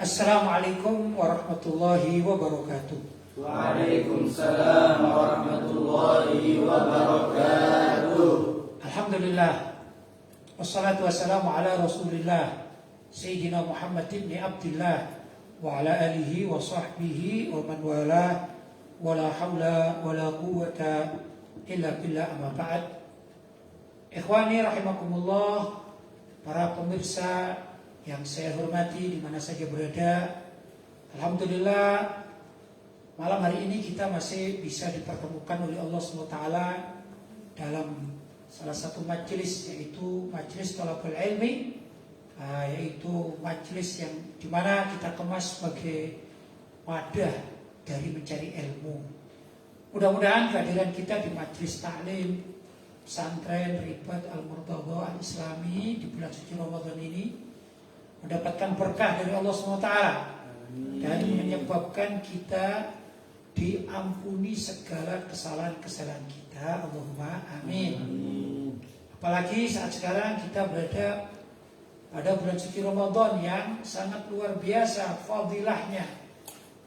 Assalamualaikum warahmatullahi wabarakatuh. Waalaikumsalam warahmatullahi wabarakatuh. Alhamdulillah. Wassalatu wassalamu ala Rasulillah Sayyidina Muhammad ibn Abdillah wa ala alihi wa sahbihi wa man wala wa la hawla wa la quwwata illa billah, amma ba'd. Ikhwani rahimakumullah, para pemirsa yang saya hormati di mana saja berada. Alhamdulillah, malam hari ini kita masih bisa dipertemukan oleh Allah SWT dalam salah satu majelis, yaitu majelis Thalabul Ilmi, yaitu majelis yang dimana kita kemas sebagai wadah dari mencari ilmu. Mudah-mudahan kehadiran kita di majelis taklim pesantren Ribat Al-Murtadha Al-Islami di bulan suci Ramadan ini mendapatkan berkah dari Allah SWT dan menyebabkan kita diampuni segala kesalahan-kesalahan kita. Allahumma amin. Apalagi saat sekarang kita berada pada bulan suci Ramadan yang sangat luar biasa fadilahnya.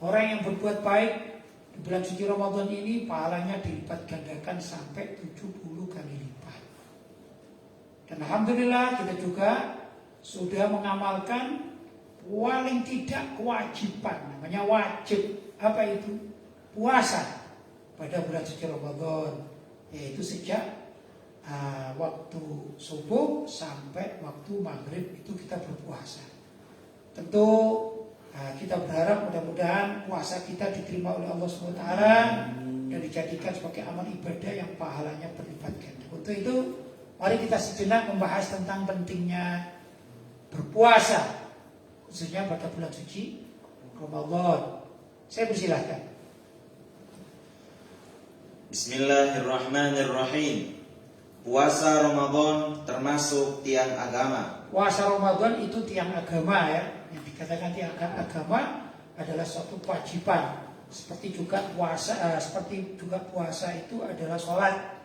Orang yang berbuat baik di bulan suci Ramadan ini pahalanya dilipat gandakan sampai 70 kali lipat. Dan alhamdulillah kita juga sudah mengamalkan paling tidak kewajiban, namanya wajib. Apa itu? Puasa pada bulan suci Ramadan, yaitu sejak waktu subuh sampai waktu maghrib itu kita berpuasa. Tentu kita berharap mudah-mudahan puasa kita diterima oleh Allah SWT dan dijadikan sebagai amal ibadah yang pahalanya berlipat ganda. Untuk itu mari kita sejenak membahas tentang pentingnya berpuasa, khususnya pada bulan suci Ramadan. Saya persilahkan. Bismillahirrahmanirrahim. Puasa Ramadan termasuk tiang agama. Puasa Ramadan itu tiang agama, ya. Yang dikatakan tiang agama adalah suatu kewajiban. Seperti juga puasa itu adalah sholat.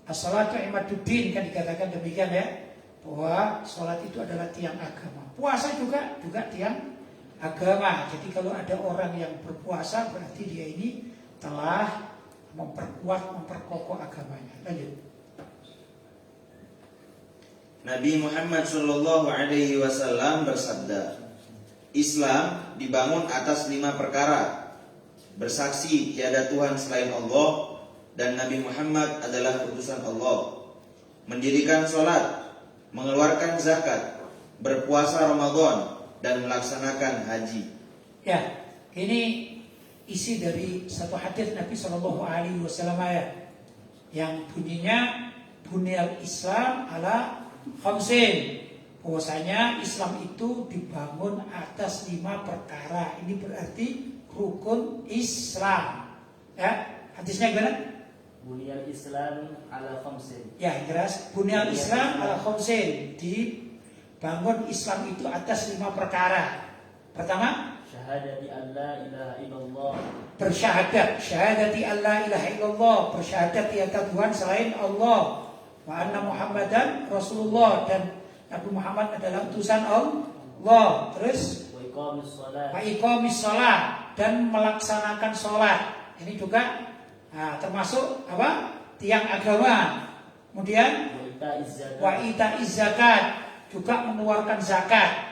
As-salatu imaduddin, kan dikatakan demikian, ya. Bahwa sholat itu adalah tiang agama. Puasa juga tiang agama. Jadi kalau ada orang yang berpuasa berarti dia ini telah memperkokoh agamanya. Lanjut. Nabi Muhammad SAW bersabda, Islam dibangun atas 5 perkara: bersaksi tiada Tuhan selain Allah dan Nabi Muhammad adalah utusan Allah, mendirikan sholat, mengeluarkan zakat, berpuasa Ramadan, dan melaksanakan haji. Ya, ini isi dari satu hadis Nabi SAW yang bunyinya Bunyal Islam ala khamsin. Bahwasanya Islam itu dibangun atas 5 perkara. Ini berarti rukun Islam. Ya, hadisnya gimana? Bunyal Islam ala khamsin. Ya, jelas. Bunyal Islam ala khamsin. Dibangun Islam itu atas 5 perkara. Pertama, Syahadati an la ilaha illallah. bersyahadat, syahadati an la ilaha illallah, bersyahadat tiada Tuhan selain Allah, wa anna Muhammadan Rasulullah, dan Nabi Muhammad adalah utusan Allah. Terus Wa iqamis shalah. wa iqamis shalah, dan melaksanakan sholat. Ini juga termasuk apa? Tiang agama. Kemudian wa ita'iz zakat, juga mengeluarkan zakat.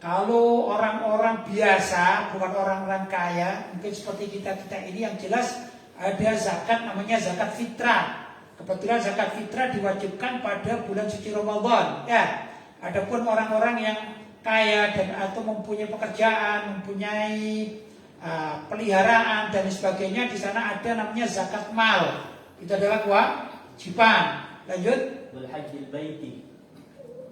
Kalau orang-orang biasa, bukan orang-orang kaya, mungkin seperti kita ini, yang jelas ada zakat namanya zakat fitrah. Kebetulan zakat fitrah diwajibkan pada bulan suci Ramadan. Ya, adapun orang-orang yang kaya dan atau mempunyai pekerjaan, mempunyai peliharaan dan sebagainya, di sana ada namanya zakat mal. Itu adalah kewajiban. Lanjut. Wal hajjil baiti.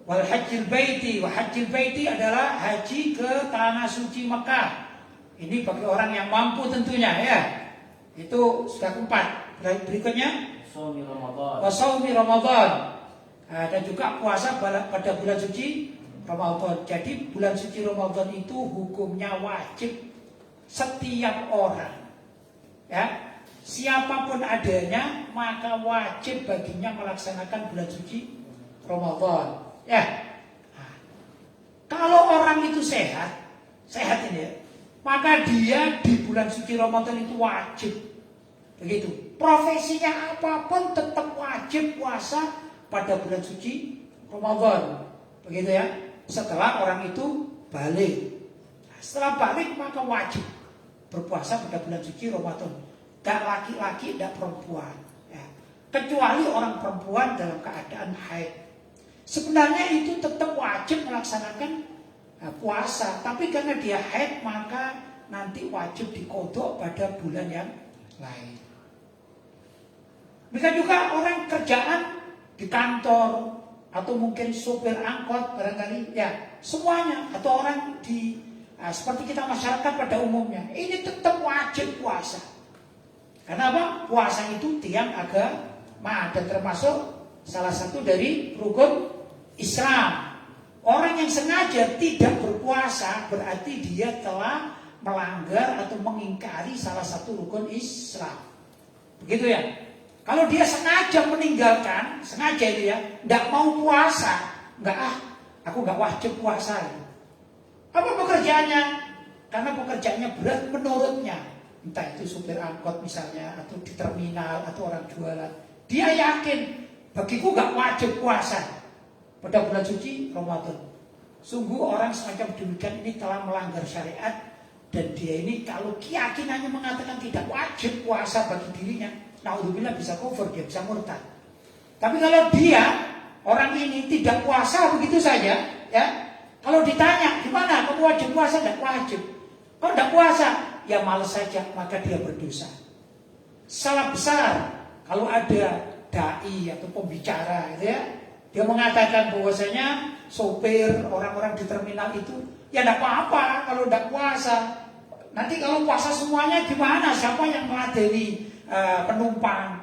Wal hajjil baiti, wa hajjil baiti adalah haji ke tanah suci Mekah. Ini bagi orang yang mampu tentunya, ya. Itu sudah keempat. Berikutnya Shaumi Ramadan. wa shaumi Ramadan. Dan juga puasa pada bulan suci Ramadan. Jadi bulan suci Ramadan itu hukumnya wajib setiap orang, ya. Siapapun adanya, maka wajib baginya melaksanakan bulan suci Ramadan. Ya, kalau orang itu sehat maka dia di bulan suci Ramadan itu wajib. Begitu. Profesinya apapun tetap wajib puasa pada bulan suci Ramadan. Begitu ya. Setelah orang itu balik. Setelah balik maka wajib berpuasa pada bulan suci Ramadan. Tak laki-laki, tak perempuan. Ya. Kecuali orang perempuan dalam keadaan haid. Sebenarnya itu tetap wajib melaksanakan puasa. Tapi karena dia haid maka nanti wajib dikodok pada bulan yang lain. Bisa juga orang kerjaan di kantor atau mungkin sopir angkot barangkali ya semuanya, atau orang di seperti kita masyarakat pada umumnya ini tetap wajib puasa. Karena apa? Puasa itu tiang agama dan termasuk salah satu dari rukun Islam. Orang yang sengaja tidak berpuasa berarti dia telah melanggar atau mengingkari salah satu rukun Islam. Begitu ya. Kalau dia sengaja meninggalkan, sengaja itu ya, tidak mau puasa, aku nggak wajib puasa. Apa pekerjaannya? Karena pekerjaannya berat menurutnya. Entah itu supir angkot misalnya, atau di terminal, atau orang jualan. Dia yakin, bagiku nggak wajib puasa pada bulan suci Ramadan. Sungguh orang semacam demikian ini telah melanggar syariat. Dan dia ini kalau keyakinannya mengatakan tidak wajib puasa bagi dirinya, naudzubillah bisa kufur, dia bisa murtad. Tapi kalau dia, orang ini tidak puasa begitu saja, ya. Kalau ditanya, gimana kamu wajib puasa? Tidak wajib. Kalau tidak puasa, ya malas saja, maka dia berdosa. Salah besar kalau ada dai atau pembicara, gitu ya. Dia mengatakan bahwasanya sopir orang-orang di terminal itu ya tidak apa-apa kalau tidak puasa. Nanti kalau puasa semuanya gimana? Siapa yang meladeni penumpang?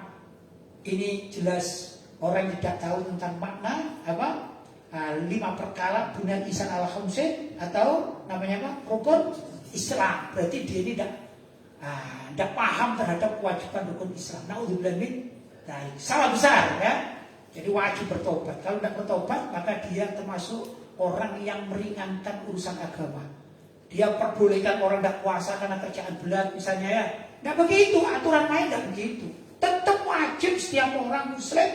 Ini jelas orang yang tidak tahu tentang makna apa? 5 perkara bunyan ihsan ala khamsin, atau namanya apa? Rukun Islam. Berarti dia ini tidak paham terhadap kewajiban rukun Islam. Naudzubillah min dzalik. Salah besar ya. Jadi wajib bertobat. Kalau tidak bertobat maka dia termasuk orang yang meringankan urusan agama. Dia perbolehkan orang tidak puasa karena kerjaan berat misalnya ya. Tidak begitu, aturan main tidak begitu. Tetap wajib setiap orang muslim.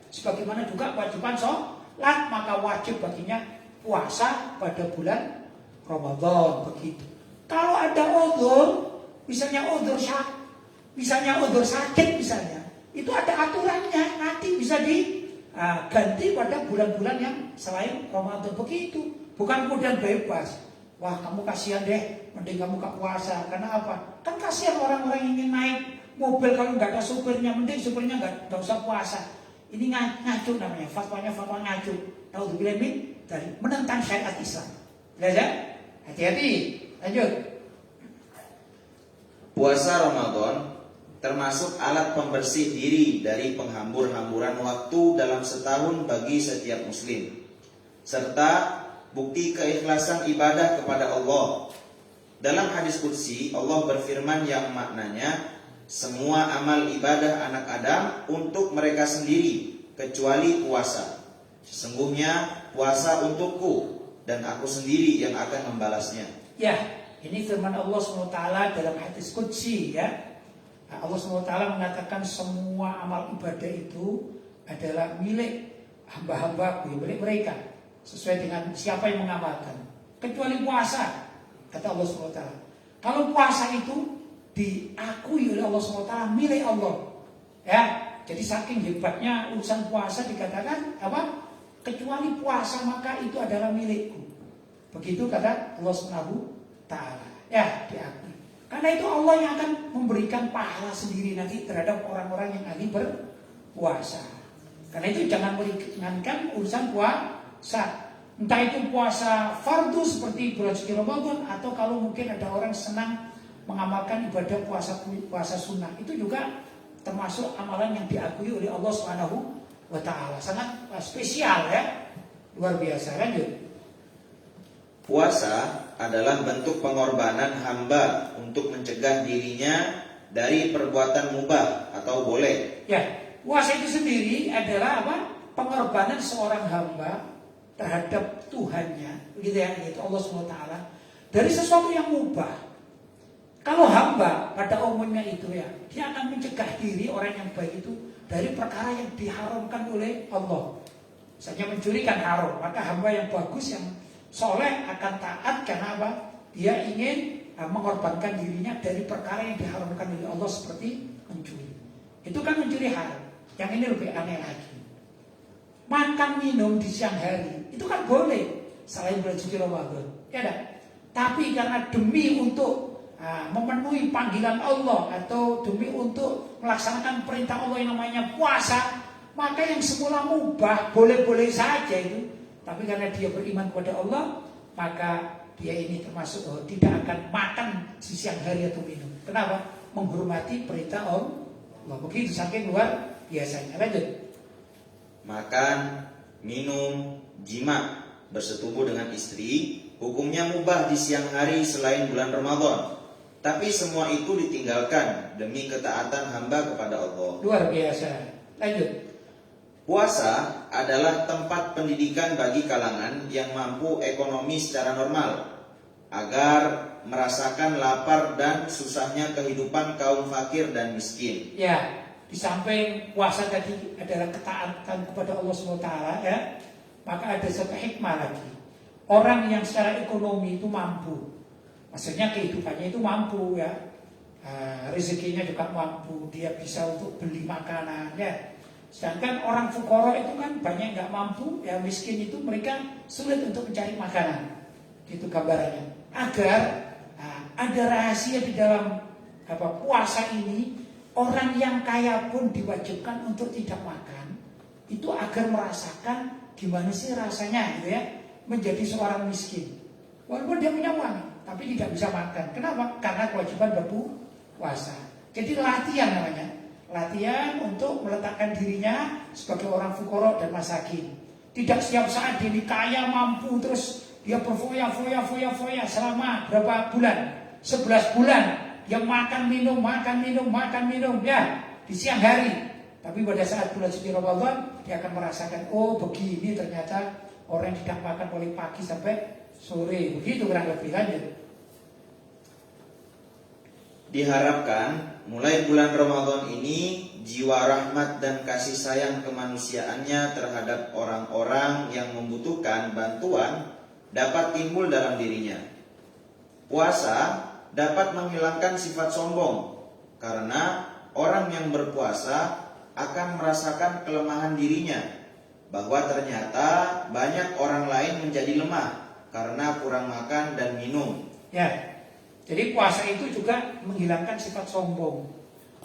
Sebagaimana juga kewajiban sholat, maka wajib baginya puasa pada bulan Ramadan. Begitu. Kalau ada udzur, misalnya udzur sakit misalnya, itu ada aturannya. Nanti bisa diganti pada bulan-bulan yang selain Ramadan. Begitu. Bukan kemudian bebas. Wah kamu kasihan deh, mending kamu gak puasa. Karena apa? Kan kasihan orang-orang yang ingin naik mobil kalau nggak ada supirnya, mending supirnya nggak usah puasa. Ini ngaco namanya, fatwanya fatwa ngaco. Naudzubillah min dari menentang syariat Islam. Belajar? Hati-hati. Lanjut. Puasa Ramadan termasuk alat pembersih diri dari penghambur-hamburan waktu dalam setahun bagi setiap muslim, serta bukti keikhlasan ibadah kepada Allah. Dalam hadis qudsi Allah berfirman yang maknanya, semua amal ibadah anak Adam untuk mereka sendiri kecuali puasa. Sesungguhnya puasa untukku dan aku sendiri yang akan membalasnya. Ya, ini firman Allah SWT dalam hadis qudsi ya. Allah SWT mengatakan semua amal ibadah itu adalah milik hamba-hambaku, milik mereka, sesuai dengan siapa yang mengamalkan, kecuali puasa, kata Allah SWT. Kalau puasa itu diakui oleh Allah SWT milik Allah, ya. Jadi saking hebatnya urusan puasa dikatakan apa? Kecuali puasa maka itu adalah milikku. Begitu kata Allah SWT, ya, diakui. Karena itu Allah yang akan memberikan pahala sendiri nanti terhadap orang-orang yang ahli berpuasa. Karena itu jangan meringankan urusan puasa. Entah itu puasa fardu seperti bulan suci Ramadan, atau kalau mungkin ada orang senang mengamalkan ibadah puasa sunnah, itu juga termasuk amalan yang diakui oleh Allah SWT. Sangat spesial ya, luar biasa. Lanjut. Puasa adalah bentuk pengorbanan hamba untuk mencegah dirinya dari perbuatan mubah atau boleh. Ya, puasa itu sendiri adalah apa? Pengorbanan seorang hamba terhadap Tuhannya, begitu ya, yaitu Allah SWT, dari sesuatu yang mubah. Kalau hamba pada umumnya itu ya, dia akan mencegah diri orang yang baik itu dari perkara yang diharamkan oleh Allah. Misalnya mencuri kan haram, maka hamba yang bagus, yang soleh akan taat karena apa? Dia ingin mengorbankan dirinya dari perkara yang diharamkan oleh Allah seperti mencuri. Itu kan mencuri haram. Yang ini lebih aneh lagi. Makan minum di siang hari itu kan boleh selain bulan suci Ramadan, ya dah. Tapi karena demi untuk memenuhi panggilan Allah atau demi untuk melaksanakan perintah Allah yang namanya puasa, maka yang semula mubah boleh-boleh saja itu. Tapi karena dia beriman kepada Allah, maka dia ini termasuk tidak akan makan di siang hari atau minum. Kenapa? Menghormati perintah Allah. Begitu saking luar biasanya. Lanjut. Makan, minum, jima, bersetubuh dengan istri, hukumnya mubah di siang hari selain bulan Ramadan. Tapi semua itu ditinggalkan demi ketaatan hamba kepada Allah. Luar biasa. Lanjut. Puasa adalah tempat pendidikan bagi kalangan yang mampu ekonomi secara normal, agar merasakan lapar dan susahnya kehidupan kaum fakir dan miskin. Ya, di samping puasa tadi adalah ketaatan kepada Allah SWT ya, maka ada satu hikmah lagi. Orang yang secara ekonomi itu mampu, maksudnya kehidupannya itu mampu ya, rezekinya juga mampu, dia bisa untuk beli makanan ya. Sedangkan orang fukara itu kan banyak nggak mampu, ya miskin itu mereka sulit untuk mencari makanan. Itu gambarannya. Agar ada rahasia di dalam puasa ini, orang yang kaya pun diwajibkan untuk tidak makan, itu agar merasakan gimana sih rasanya gitu ya, menjadi seorang miskin. Walaupun dia punya uang, tapi tidak bisa makan. Kenapa? Karena kewajiban berpuasa. Jadi latihan namanya. Latihan untuk meletakkan dirinya sebagai orang fukara dan masakin. Tidak setiap saat dia kaya mampu terus dia berfoya-foya selama berapa bulan? 11 bulan dia makan minum ya di siang hari. Tapi pada saat bulan suci Ramadan dia akan merasakan, oh begini ternyata orang yang tidak makan mulai pagi sampai sore. Begitu kurang lebih. Lanjut. Diharapkan mulai bulan Ramadan ini jiwa rahmat dan kasih sayang kemanusiaannya terhadap orang-orang yang membutuhkan bantuan dapat timbul dalam dirinya. Puasa dapat menghilangkan sifat sombong, karena orang yang berpuasa akan merasakan kelemahan dirinya, bahwa ternyata banyak orang lain menjadi lemah karena kurang makan dan minum. Ya. Jadi puasa itu juga menghilangkan sifat sombong.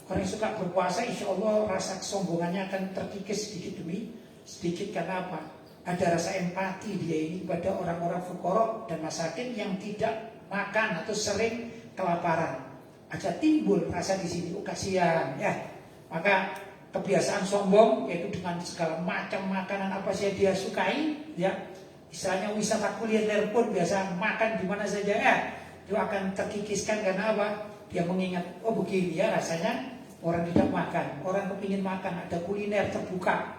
Orang yang suka berpuasa, insya Allah rasa kesombongannya akan terkikis sedikit demi sedikit. Karena apa? Ada rasa empati dia ini kepada orang-orang fukara dan masakin yang tidak makan atau sering kelaparan. Aja timbul rasa di sini, kasihan ya. Maka kebiasaan sombong, yaitu dengan segala macam makanan apa saja dia sukai, ya. Misalnya wisata kuliner pun biasa makan di mana saja ya. Itu akan terkikiskan karena apa? Dia mengingat, oh begini ya rasanya orang tidak makan. Orang kepingin makan, ada kuliner terbuka.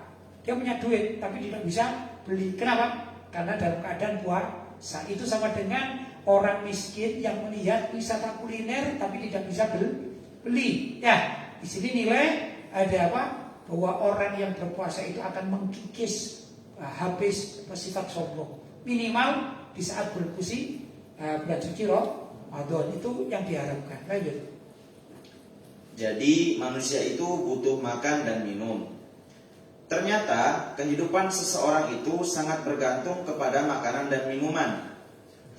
Dia punya duit tapi tidak bisa beli. Kenapa? Karena dalam keadaan puasa. Itu sama dengan orang miskin yang melihat wisata kuliner tapi tidak bisa beli. Ya, di sini nilai ada apa? Bahwa orang yang berpuasa itu akan mengkikis habis sifat sombong. Minimal di saat bulan suci Ramadan itu yang diharapkan. Lanjut. Jadi manusia itu butuh makan dan minum. Ternyata kehidupan seseorang itu sangat bergantung kepada makanan dan minuman,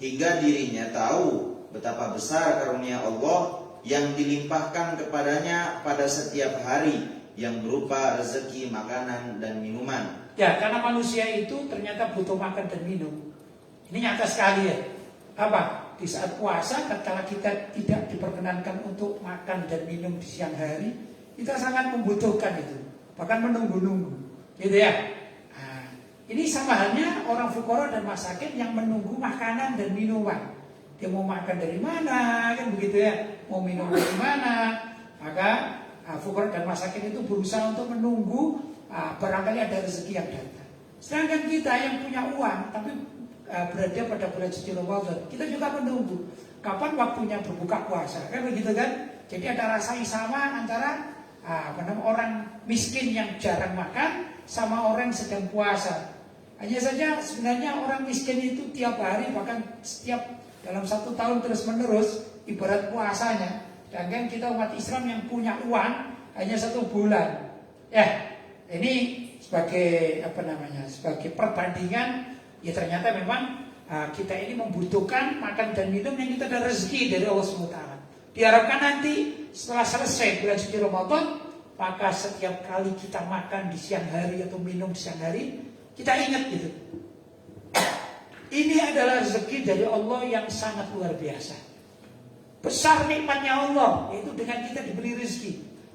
hingga dirinya tahu betapa besar karunia Allah yang dilimpahkan kepadanya pada setiap hari, yang berupa rezeki makanan dan minuman. Ya, karena manusia itu ternyata butuh makan dan minum. Ini nyata sekali ya. Apa? Di saat puasa, ketika kita tidak diperkenankan untuk makan dan minum di siang hari, kita sangat membutuhkan itu, bahkan menunggu-nunggu, gitu ya. Nah, ini sama halnya orang fukara dan masakin yang menunggu makanan dan minuman. Dia mau makan dari mana, kan begitu ya? Mau minum dari mana? Maka fukara dan masakin itu berusaha untuk menunggu barangkali ada rezeki yang datang. Sedangkan kita yang punya uang tapi berada pada bulan suci Ramadan, kita juga menunggu kapan waktunya berbuka puasa, kan begitu kan? Jadi ada rasa yang sama antara orang miskin yang jarang makan sama orang yang sedang puasa. Hanya saja sebenarnya orang miskin itu tiap hari, bahkan setiap dalam 1 tahun terus menerus ibarat puasanya. Sedangkan kita umat Islam yang punya uang hanya 1 bulan. Ya, ini sebagai sebagai perbandingan, ya ternyata memang kita ini membutuhkan makan dan minum yang kita ada rezeki dari Allah SWT. Diharapkan nanti setelah selesai bulan suci Ramadan, maka setiap kali kita makan di siang hari atau minum di siang hari, kita ingat gitu. Ini adalah rezeki dari Allah yang sangat luar biasa. Besar nikmatnya Allah, yaitu dengan kita diberi rezeki.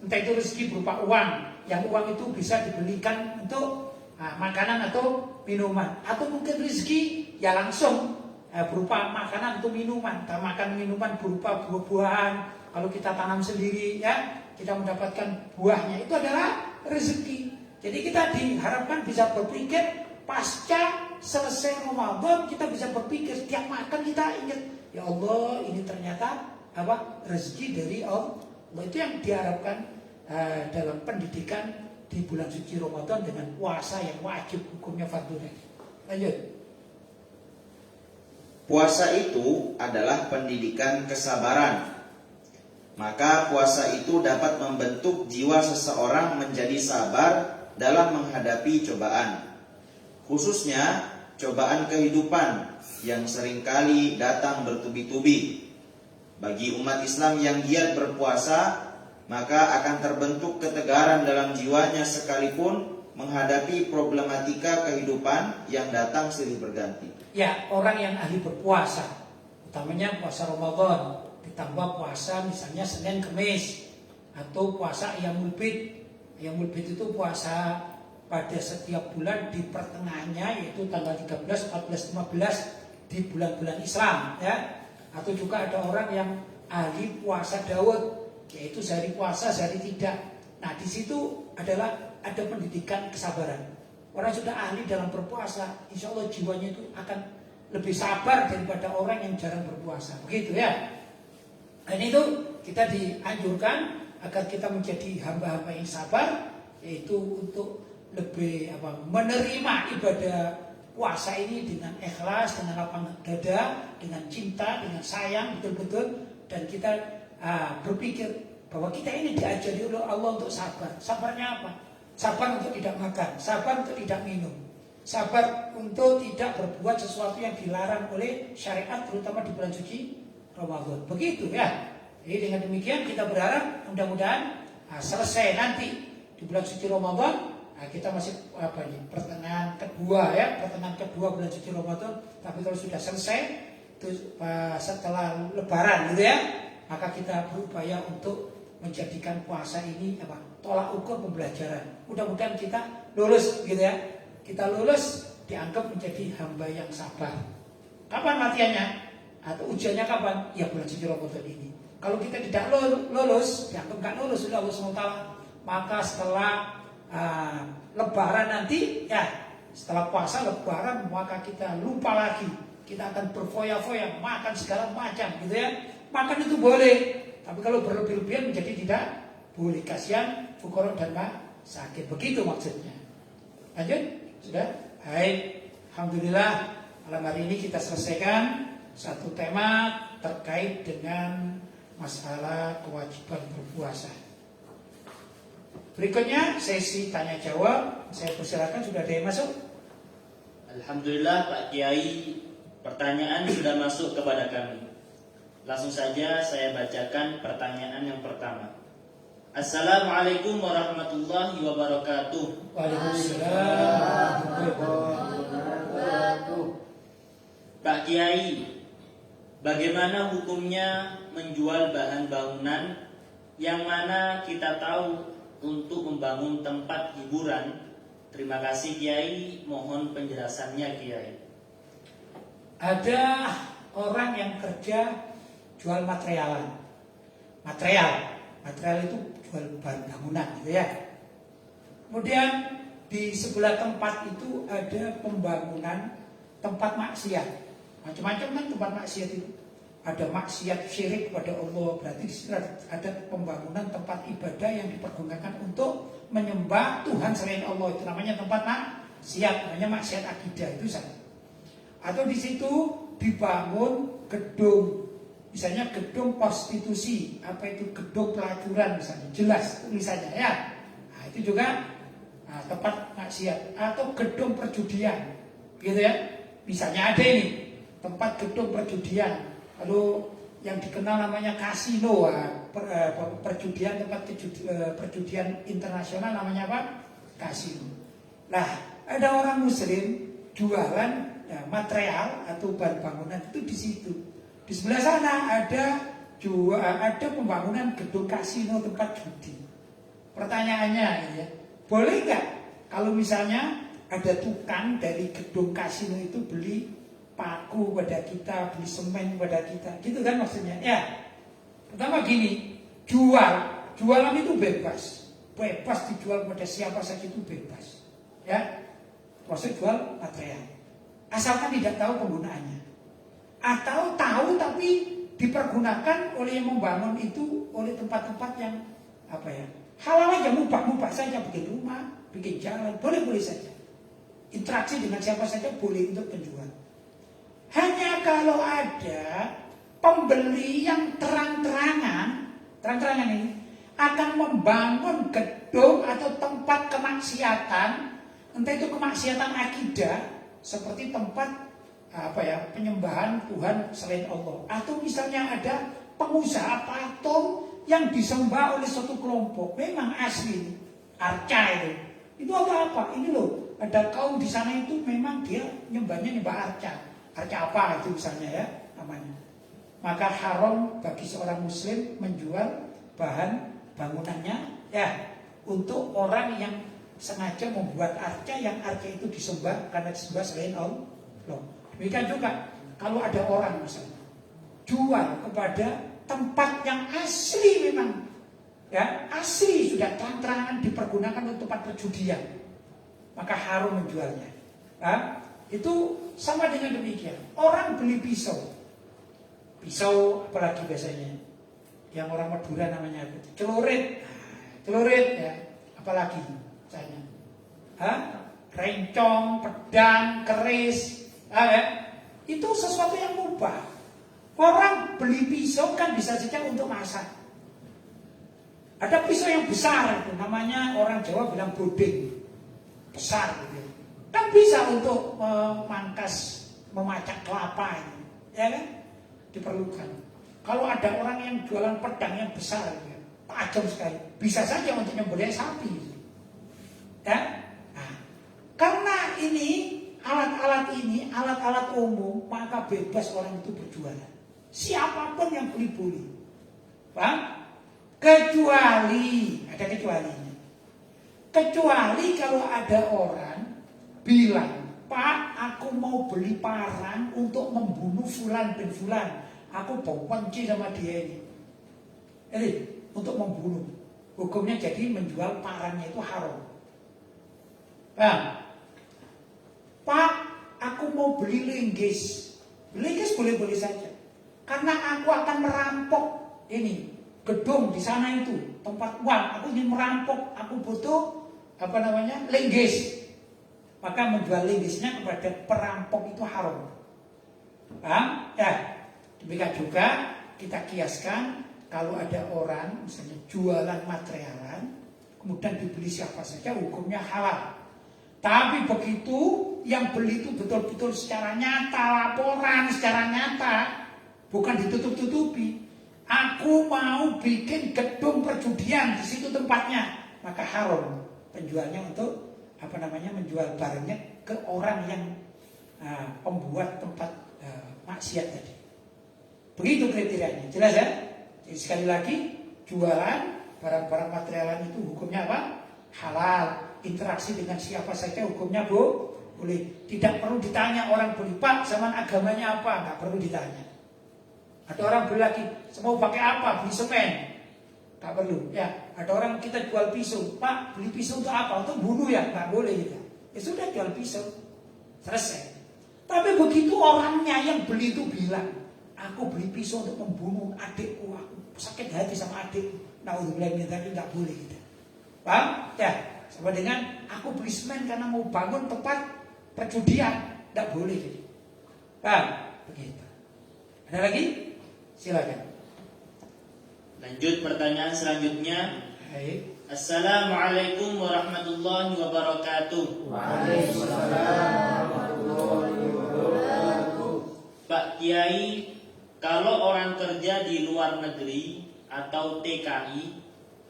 Entah itu rezeki berupa uang, yang uang itu bisa dibelikan untuk makanan atau minuman, atau mungkin rezeki ya langsung berupa makanan atau minuman. Kita makan minuman berupa buah-buahan, kalau kita tanam sendiri ya, kita mendapatkan buahnya, itu adalah rezeki. Jadi kita diharapkan bisa berpikir pasca selesai Ramadan, kita bisa berpikir setiap makan kita ingat, ya Allah ini ternyata rezeki dari Allah. Itu yang diharapkan dalam pendidikan di bulan suci Ramadan dengan puasa yang wajib hukumnya fardhu. Lanjut. Puasa itu adalah pendidikan kesabaran. Maka puasa itu dapat membentuk jiwa seseorang menjadi sabar dalam menghadapi cobaan. Khususnya cobaan kehidupan yang seringkali datang bertubi-tubi. Bagi umat Islam yang giat berpuasa, maka akan terbentuk ketegaran dalam jiwanya sekalipun menghadapi problematika kehidupan yang datang silih berganti. Ya, orang yang ahli berpuasa, utamanya puasa Ramadan, ditambah puasa misalnya Senin Kemis, atau puasa Ayyamul Bid. Ayyamul Bid itu puasa pada setiap bulan di pertengahannya, yaitu tanggal 13, 14, 15 di bulan-bulan Islam ya. Atau juga ada orang yang ahli puasa Daud, yaitu sehari puasa, sehari tidak. Nah, di situ adalah ada pendidikan kesabaran. Orang sudah ahli dalam berpuasa, insya Allah jiwanya itu akan lebih sabar daripada orang yang jarang berpuasa. Begitu ya. Dan itu kita dianjurkan agar kita menjadi hamba-hamba yang sabar, yaitu untuk lebih menerima ibadah puasa ini dengan ikhlas, dengan lapang dada, dengan cinta, dengan sayang betul-betul. Dan kita berpikir bahwa kita ini diajari oleh Allah untuk sabar. Sabarnya apa? Sabar untuk tidak makan, sabar untuk tidak minum, sabar untuk tidak berbuat sesuatu yang dilarang oleh syariat, terutama di bulan suci Ramadan. Begitu ya. Jadi dengan demikian kita berharap mudah-mudahan selesai nanti di bulan suci Ramadan. Kita masih pertengahan kedua ya, pertengahan kedua bulan suci Ramadan. Tapi kalau sudah selesai itu setelah Lebaran gitu ya, maka kita berupaya untuk menjadikan puasa ini tolak ukur pembelajaran. Mudah-mudahan kita lulus gitu ya. Kita lulus dianggap menjadi hamba yang sabar. Kapan latihannya? Atau ujiannya kapan? Ya bulan suci Ramadan ini. Kalau kita tidak lulus, dianggap nggak lulus oleh Allah SWT, maka setelah Lebaran nanti ya, setelah puasa Lebaran, maka kita lupa lagi. Kita akan berfoya-foya, makan segala macam gitu ya. Makan itu boleh, tapi kalau berlebih-lebihan menjadi tidak boleh. Kasihan fuqara dan sakit. Begitu maksudnya. Lanjut? Sudah? Baik. Alhamdulillah malam hari ini kita selesaikan satu tema terkait dengan masalah kewajiban berpuasa. Berikutnya sesi tanya jawab. Saya persilakan, sudah ada yang masuk? Alhamdulillah Pak Kiai, pertanyaan sudah masuk kepada kami. Langsung saja saya bacakan pertanyaan yang pertama. Assalamualaikum warahmatullahi wabarakatuh. Waalaikumsalam warahmatullahi wabarakatuh. Pak Kiai, bagaimana hukumnya menjual bahan bangunan yang mana kita tahu untuk membangun tempat hiburan? Terima kasih Kiai, mohon penjelasannya Kiai. Ada orang yang kerja jual material itu jual bahan bangunan gitu ya. Kemudian di sebelah tempat itu ada pembangunan tempat maksiat. Macam-macam kan tempat maksiat itu. Ada maksiat syirik kepada Allah, berarti ada pembangunan tempat ibadah yang dipergunakan untuk menyembah Tuhan selain Allah, itu namanya tempat maksiat, namanya maksiat akidah, itu sama. Atau di situ dibangun gedung, misalnya gedung prostitusi, apa itu gedung pelacuran misalnya, jelas tulisannya ya. Nah, itu juga tempat maksiat. Atau gedung perjudian, gitu ya. Misalnya ada ini tempat gedung perjudian, lalu yang dikenal namanya kasino, perjudian, tempat perjudian internasional namanya apa? Kasino. Nah, ada orang Muslim jualan material atau bahan bangunan itu di situ. Di sebelah sana ada pembangunan gedung kasino, tempat judi. Pertanyaannya ya, boleh nggak kalau misalnya ada tukang dari gedung kasino itu beli paku pada kita, beli semen pada kita, gitu kan maksudnya? Ya, pertama gini, jualan itu bebas dijual pada siapa saja, itu bebas, ya, maksud jual material, asalkan tidak tahu penggunaannya, atau tahu tapi dipergunakan oleh yang membangun itu oleh tempat-tempat yang apa ya, halal aja, mubah saja, bikin rumah, bikin jalan, boleh saja, interaksi dengan siapa saja boleh untuk penjual. Hanya kalau ada pembeli yang terang-terangan ini akan membangun gedung atau tempat kemaksiatan, entah itu kemaksiatan akidah seperti tempat penyembahan Tuhan selain Allah, atau misalnya ada pengusaha patung yang disembah oleh suatu kelompok, memang asli arca itu apa ini loh, ada kaum di sana itu memang dia nyembah arca apa itu misalnya ya namanya, maka haram bagi seorang muslim menjual bahan bangunannya ya untuk orang yang sengaja membuat arca, yang arca itu disembah karena disembah selain Allah. Demikian juga kalau ada orang misalnya jual kepada tempat yang asli, memang ya asli sudah terang-terangan dipergunakan untuk tempat perjudian, maka haram menjualnya. Itu sama dengan demikian. Orang beli pisau apalagi biasanya yang orang Madura namanya celurit ya, apalagi misalnya rencong, pedang, keris, itu sesuatu yang mubah. Orang beli pisau kan bisa saja untuk masak. Ada pisau yang besar itu namanya, orang Jawa bilang bodeng, besar gitu. Kan bisa untuk memacak kelapa ini, ya kan? Diperlukan. Kalau ada orang yang jualan pedang yang besar, ya, tajam sekali, bisa saja untuk nyembelih sapi, ya. Nah, karena ini alat-alat umum, maka bebas orang itu berjualan. Siapapun yang beli boleh, paham? Kecuali kalau ada orang bilang, Pak, aku mau beli parang untuk membunuh fulan bin fulan, aku benci sama dia ini. Jadi untuk membunuh, hukumnya jadi menjual parangnya itu haram. Pak, aku mau beli linggis boleh ya. Karena aku akan merampok ini gedung di sana itu, tempat uang. Aku ingin merampok, aku butuh linggis. Maka menjual linggisnya kepada perampok itu haram. Paham? Ya. Demikian juga kita kiaskan kalau ada orang misalnya jualan materialan, kemudian dibeli siapa saja, hukumnya halal. Tapi begitu yang beli itu betul-betul secara nyata, laporan secara nyata, bukan ditutup-tutupi. Aku mau bikin gedung perjudian di situ tempatnya, maka haram penjualnya untuk menjual barangnya ke orang yang pembuat tempat maksiat tadi. Begitu kriterianya, jelas ya? Jadi sekali lagi, jualan barang-barang materialan itu hukumnya apa? Halal. Interaksi dengan siapa saja hukumnya boleh. Tidak perlu ditanya orang beli, Pak, zaman agamanya apa? Nggak perlu ditanya. Ada orang beli lagi, mau pakai apa? Beli semen. Nggak perlu. Ya, ada orang kita jual pisau, Pak, beli pisau untuk apa? Untuk bunuh ya? Nggak boleh gitu. Ya sudah, jual pisau, selesai. Tapi begitu orangnya yang beli itu bilang, aku beli pisau untuk membunuh adikku, aku sakit hati sama adikku. Naudzubillah min dzalik, nggak boleh gitu. Paham? Ya, sama dengan aku beli semen karena mau bangun tempat perjudian, nggak boleh jadi. Paham? Begitu. Ada lagi? Silakan. Lanjut pertanyaan selanjutnya. Baik. Assalamualaikum warahmatullahi wabarakatuh. Pak Kiai, kalau orang kerja di luar negeri atau TKI,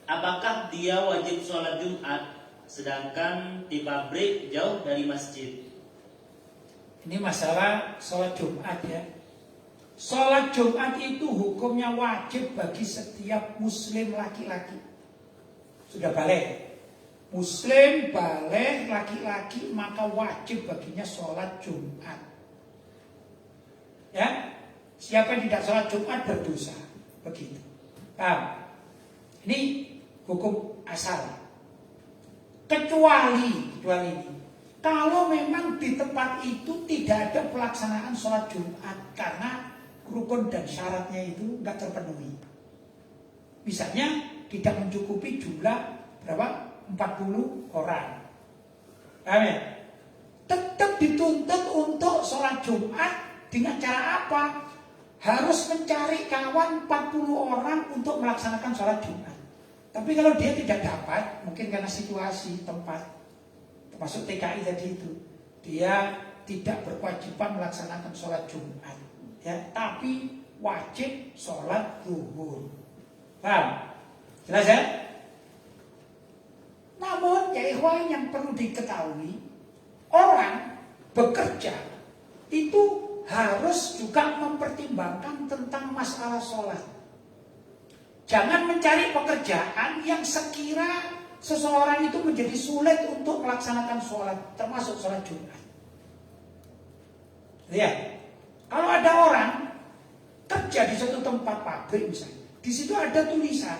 apakah dia wajib sholat Jumat sedangkan di pabrik jauh dari masjid? Ini masalah sholat Jumat ya. Sholat Jumat itu hukumnya wajib bagi setiap muslim laki-laki. Sudah balik. Muslim balik laki-laki maka wajib baginya sholat Jumat. Ya, siapa yang tidak sholat Jumat berdosa. Begitu. Paham? Ini hukum asal. Kecuali ini. Kalau memang di tempat itu tidak ada pelaksanaan sholat Jumat karena rukun dan syaratnya itu nggak terpenuhi. Misalnya tidak mencukupi jumlah berapa? 40 orang. Paham ya? Tetap dituntut untuk sholat Jumat dengan cara apa? Harus mencari kawan 40 orang untuk melaksanakan sholat Jumat. Tapi kalau dia tidak dapat, mungkin karena situasi tempat, termasuk TKI tadi itu, dia tidak berkewajiban melaksanakan sholat Jumat, ya, tapi wajib sholat zuhur. Paham? Jelas ya? Namun ya ikhwan, yang perlu diketahui, orang bekerja itu harus juga mempertimbangkan tentang masalah sholat. Jangan mencari pekerjaan yang sekira seseorang itu menjadi sulit untuk melaksanakan sholat, termasuk sholat Jumat. Lihat, kalau ada orang kerja di suatu tempat pabrik misalnya, di situ ada tulisan,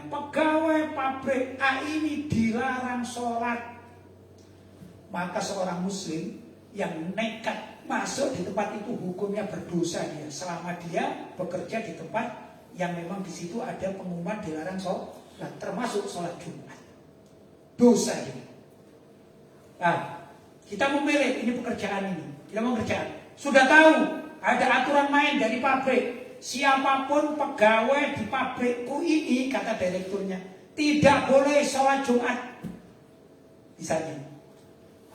pegawai pabrik A ini dilarang sholat. Maka seorang muslim yang nekat masuk di tempat itu hukumnya berdosa dia, selama dia bekerja di tempat yang memang di situ ada pengumuman dilarang sholat, termasuk sholat Jumat. Dosa dia. Nah, kita memilih ini pekerjaan ini, kita mau kerjaan. Sudah tahu ada aturan main dari pabrik. Siapapun pegawai di pabrikku ini, kata direkturnya, tidak boleh sholat Jumat. Misalnya,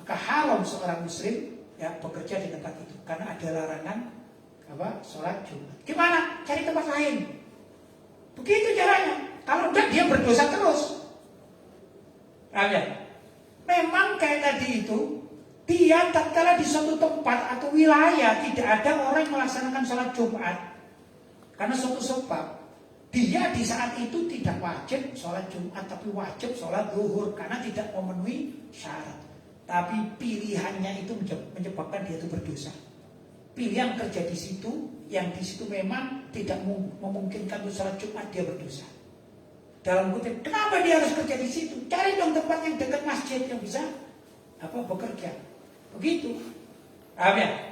maka haram seorang muslim ya bekerja di tempat itu karena ada larangan sholat Jumat. Gimana? Cari tempat lain. Begitu caranya. Kalau enggak dia berdosa terus. Ya. Memang kayak tadi itu, dia tatkala di suatu tempat atau wilayah tidak ada orang yang melaksanakan sholat Jumat karena suatu sebab, dia di saat itu tidak wajib sholat Jumat tapi wajib sholat zuhur karena tidak memenuhi syarat. Tapi pilihannya itu menyebabkan dia itu berdosa. Pilihan kerja di situ, yang di situ memang tidak memungkinkan untuk sholat Jumat, dia berdosa. Dalam kutip, kenapa dia harus kerja di situ? Cari dong tempat yang dekat masjid yang bisa bekerja. Begitu. Paham ya?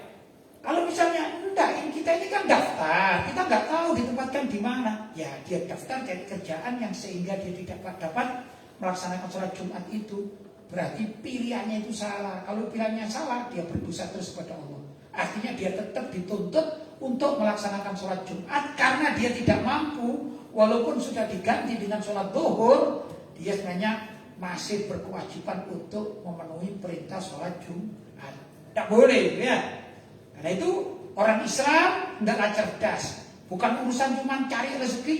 Kalau misalnya enggak, kita ini kan daftar, kita nggak tahu ditempatkan di mana. Ya dia daftar cari kerjaan yang sehingga dia tidak dapat melaksanakan sholat Jumat itu. Berarti pilihannya itu salah. Kalau pilihannya salah, dia berdosa terus kepada Allah. Artinya dia tetap dituntut untuk melaksanakan sholat Jumat karena dia tidak mampu. Walaupun sudah diganti dengan sholat zuhur, dia sebenarnya masih berkewajiban untuk memenuhi perintah sholat Jumat. Tidak boleh, ya. Karena itu orang Islam tidaklah cerdas. Bukan urusan cuma cari rezeki,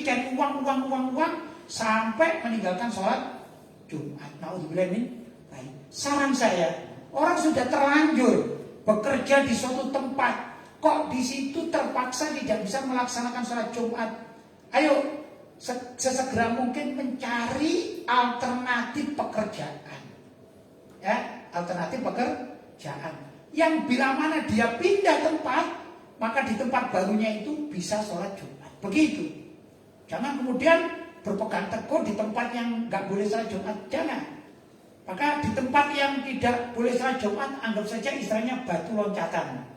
cari uang sampai meninggalkan sholat Jumat. Naudzubillah min dzalik. Saran saya, orang sudah terlanjur bekerja di suatu tempat, kok di situ terpaksa tidak bisa melaksanakan sholat Jumat. Ayo sesegera mungkin mencari alternatif pekerjaan. Ya, alternatif pekerjaan. Yang bila mana dia pindah tempat, maka di tempat barunya itu bisa sholat Jumat. Begitu. Jangan kemudian berpegang teguh di tempat yang nggak boleh sholat Jumat. Jangan. Maka di tempat yang tidak boleh sholat Jumat, anggap saja istilahnya batu loncatan.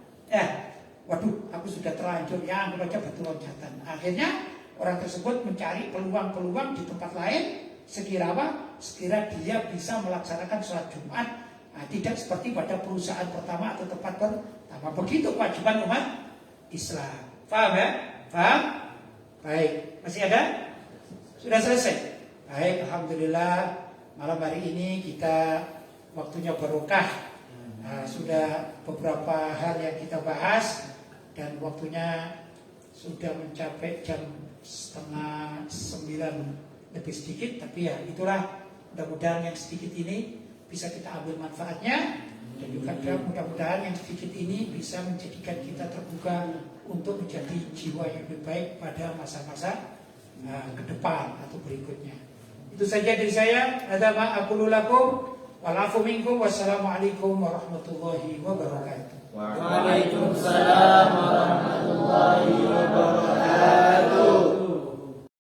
Waduh, aku sudah terlanjur, ya anggap aja batu loncatan. Akhirnya orang tersebut mencari peluang-peluang di tempat lain, sekira dia bisa melaksanakan sholat Jumat. Nah, tidak seperti pada perusahaan pertama atau tempat pertama. Begitu kewajiban umat Islam. Paham ya? Paham? Baik, masih ada? Sudah selesai? Baik, alhamdulillah. Malam hari ini kita waktunya barokah. Sudah beberapa hal yang kita bahas dan waktunya sudah mencapai jam 8:30 lebih sedikit. Tapi ya itulah, mudah-mudahan yang sedikit ini bisa kita ambil manfaatnya, dan juga mudah-mudahan yang sedikit ini bisa menjadikan kita terbuka untuk menjadi jiwa yang lebih baik pada masa-masa ke depan atau berikutnya. Itu saja dari saya. Hadza ma aqulu lakum wal afu minkum. Wassalamualaikum warahmatullahi wabarakatuh. Waalaikumsalam